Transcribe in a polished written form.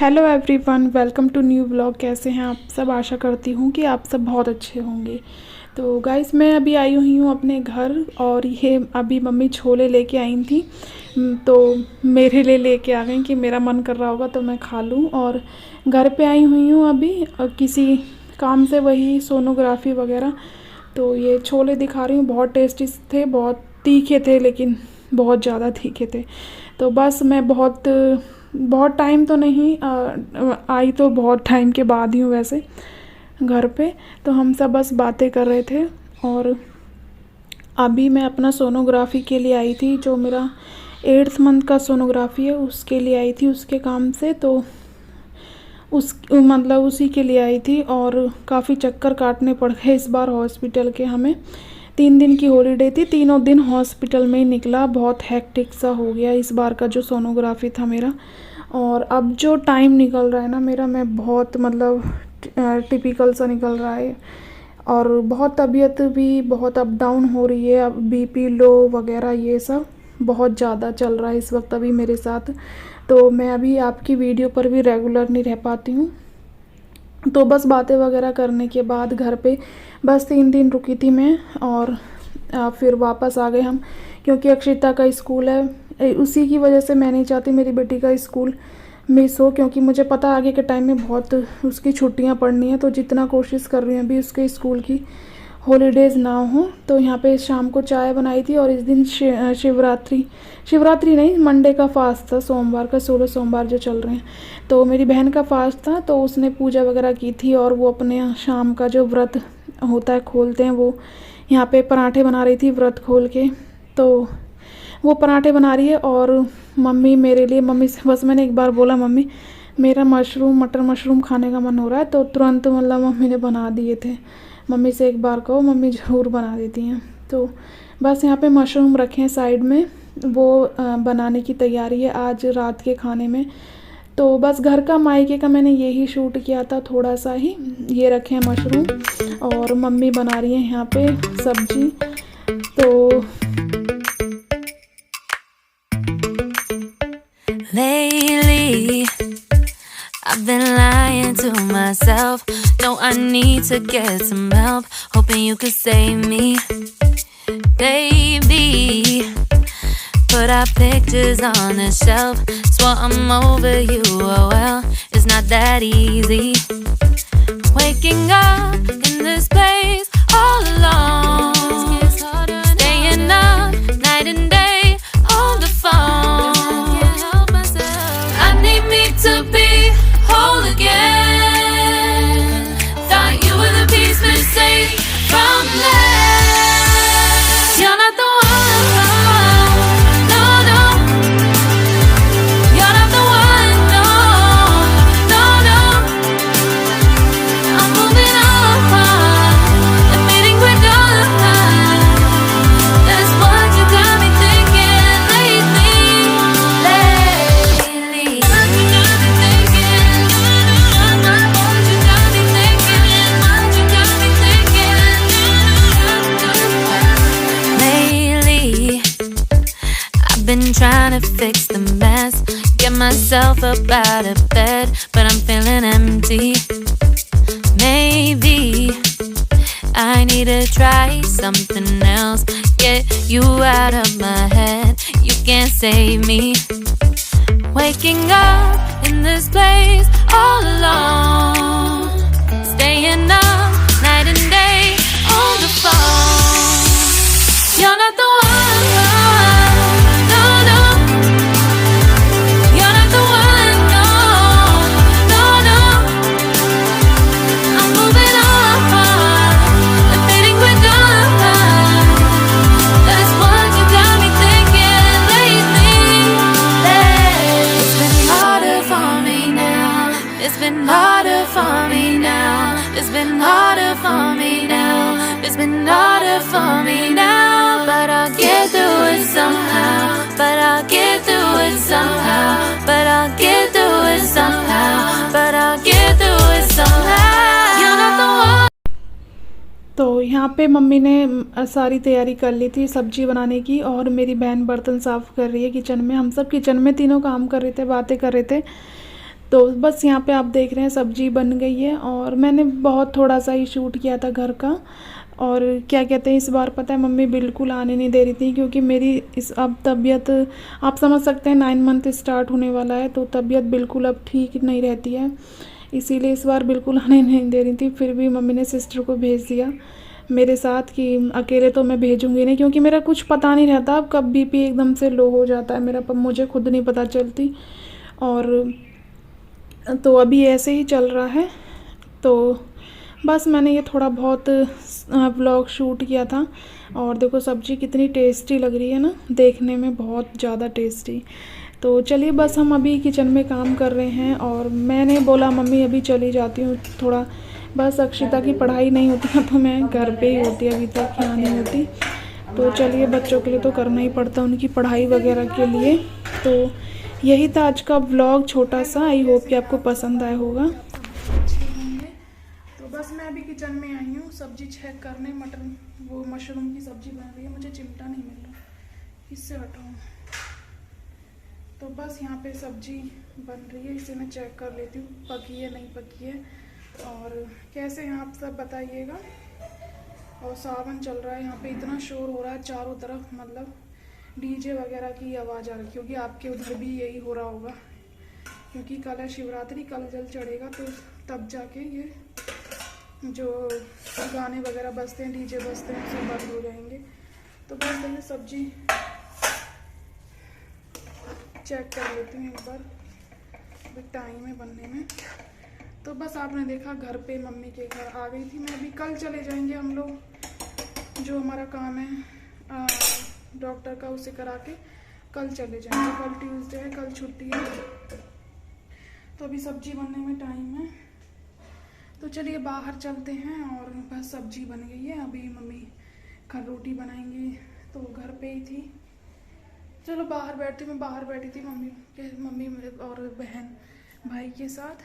Hello everyone, welcome to new blog. कैसे हैं आप सब? आशा करती हूँ कि आप सब बहुत अच्छे होंगे। तो गाइस, मैं अभी आई हुई हूँ अपने घर और ये अभी मम्मी छोले लेके आई थी, तो मेरे लिए लेके आ गई कि मेरा मन कर रहा होगा तो मैं खा लूँ। और घर पे आई हुई हूँ अभी किसी काम से, वही सोनोग्राफी वगैरह। तो ये छोले दिखा रही हूँ, बहुत टेस्टी थे, बहुत तीखे थे, लेकिन बहुत ज़्यादा तीखे थे। तो बस मैं बहुत टाइम तो नहीं आई, तो बहुत टाइम के बाद ही हूँ वैसे घर पे। तो हम सब बस बातें कर रहे थे और अभी मैं अपना सोनोग्राफ़ी के लिए आई थी, जो मेरा 8th मंथ का सोनोग्राफ़ी है उसके लिए आई थी, उसके काम से। तो उसी के लिए आई थी और काफ़ी चक्कर काटने पड़ गए इस बार हॉस्पिटल के। हमें 3 दिन की हॉलीडे थी, तीनों दिन हॉस्पिटल में ही निकला। बहुत हेक्टिक सा हो गया इस बार का जो सोनोग्राफ़ी था मेरा। और अब जो टाइम निकल रहा है ना मेरा, मैं बहुत टिपिकल सा निकल रहा है और बहुत तबीयत भी बहुत अप डाउन हो रही है। अब बीपी लो वगैरह ये सब बहुत ज़्यादा चल रहा है इस वक्त अभी मेरे साथ। तो मैं अभी आपकी वीडियो पर भी रेगुलर नहीं रह पाती हूँ। तो बस बातें वगैरह करने के बाद घर पे बस 3 दिन रुकी थी मैं और फिर वापस आ गए हम, क्योंकि अक्षिता का स्कूल है। उसी की वजह से मैं नहीं चाहती मेरी बेटी का स्कूल मिस हो, क्योंकि मुझे पता है आगे के टाइम में बहुत उसकी छुट्टियां पड़नी है। तो जितना कोशिश कर रही हूँ अभी उसके स्कूल की हॉलीडेज़ ना हो। तो यहाँ पे शाम को चाय बनाई थी और इस दिन शिवरात्रि नहीं, मंडे का फास्ट था, सोमवार का, 16 सोमवार जो चल रहे हैं। तो मेरी बहन का फास्ट था, तो उसने पूजा वगैरह की थी और वो अपने शाम का जो व्रत होता है खोलते हैं, वो यहाँ पे पराठे बना रही थी व्रत खोल के। तो वो पराठे बना रही है और मम्मी मेरे लिए, मम्मी से बस मैंने एक बार बोला मम्मी मेरा मटर मशरूम खाने का मन हो रहा है, तो तुरंत मम्मी ने बना दिए थे। मम्मी से एक बार कहो, मम्मी ज़रूर बना देती हैं। तो बस यहाँ पे मशरूम रखे हैं साइड में, वो बनाने की तैयारी है आज रात के खाने में। तो बस घर का मायके का मैंने यही शूट किया था थोड़ा सा ही। ये रखे हैं मशरूम और मम्मी बना रही हैं यहाँ पे सब्जी। तो Lately, I've been lying to myself. No, I need to get some help. Hoping you could save me, baby. Put our pictures on the shelf. Swore I'm over you, oh well, it's not that easy. Waking up in this place all alone, staying up night and day on the phone. To be whole again. Thought you were the piece missing from left. You're not the one, no, no. You're not the one, no, no, no. I'm moving on, admitting we're done. That's what you got me thinking lately. Been trying to fix the mess, get myself up out of bed, but I'm feeling empty. Maybe I need to try something else, get you out of my head. You can't save me. Waking up in this place all alone, staying up night and day on the phone. You're not the one. It's been harder for me now. It's been harder for me now. It's been harder for me now. But I'll get through it somehow. But I'll get through it somehow. But I'll get through it somehow. But I'll get through it somehow. You're not the one. तो यहाँ पे mummy ने सारी तैयारी कर ली थी सब्जी बनाने की और मेरी बहन बर्तन साफ़ कर रही है किचन में। हम सब किचन में तीनों काम कर रहे थे, बातें कर रहे थे। तो बस यहाँ पे आप देख रहे हैं सब्जी बन गई है, और मैंने बहुत थोड़ा सा ही शूट किया था घर का। और क्या कहते हैं, इस बार पता है मम्मी बिल्कुल आने नहीं दे रही थी, क्योंकि मेरी अब तबीयत आप समझ सकते हैं 9 मंथ स्टार्ट होने वाला है, तो तबीयत बिल्कुल अब ठीक नहीं रहती है, इसीलिए इस बार बिल्कुल आने नहीं दे रही थी। फिर भी मम्मी ने सिस्टर को भेज दिया मेरे साथ कि अकेले तो मैं भेजूंगी नहीं, क्योंकि मेरा कुछ पता नहीं रहता अब कब बीपी एकदम से लो हो जाता है मेरा, पर मुझे खुद नहीं पता चलती। और तो अभी ऐसे ही चल रहा है। तो बस मैंने ये थोड़ा बहुत व्लॉग शूट किया था। और देखो सब्ज़ी कितनी टेस्टी लग रही है ना, देखने में बहुत ज़्यादा टेस्टी। तो चलिए बस हम अभी किचन में काम कर रहे हैं, और मैंने बोला मम्मी अभी चली जाती हूँ थोड़ा, बस अक्षिता की पढ़ाई नहीं होती है तो मैं घर पे ही होती, अभी तक यहाँ नहीं होती। तो चलिए बच्चों के लिए तो करना ही पड़ता, उनकी पढ़ाई वगैरह के लिए। तो यही था आज का व्लॉग छोटा सा, आई होप कि आपको पसंद आया होगा। तो बस मैं अभी किचन में आई हूँ सब्जी चेक करने, मटन वो मशरूम की सब्जी बन रही है, मुझे चिमटा नहीं मिल रहा, इससे हटाऊँ। तो बस यहाँ पे सब्जी बन रही है, इसे मैं चेक कर लेती हूँ पकी है नहीं पकी है, और कैसे हैं आप सब बताइएगा। और सावन चल रहा है, यहाँ पे इतना शोर हो रहा है चारों तरफ, मतलब डीजे वगैरह की आवाज़ आ रही है, क्योंकि आपके उधर भी यही हो रहा होगा, क्योंकि कल है शिवरात्रि, कल जल चढ़ेगा, तो तब जाके ये जो गाने वगैरह बजते हैं, डीजे बजते हैं, सब बंद हो जाएंगे। तो बस ये सब्जी चेक कर लेती हूँ एक बार, अभी टाइम है बनने में। तो बस आपने देखा घर पे मम्मी के घर आ गई थी मैं, अभी कल चले जाएंगे हम लोग, जो हमारा काम है डॉक्टर का उसे करा के कल चले जाएंगे, कल ट्यूसडे है, कल छुट्टी है। तो अभी सब्जी बनने में टाइम है, तो चलिए बाहर चलते हैं। और बस सब्जी बन गई है, अभी मम्मी कल रोटी बनाएंगी, तो घर पे ही थी। चलो बाहर बैठती, मैं बाहर बैठी थी मम्मी और बहन भाई के साथ।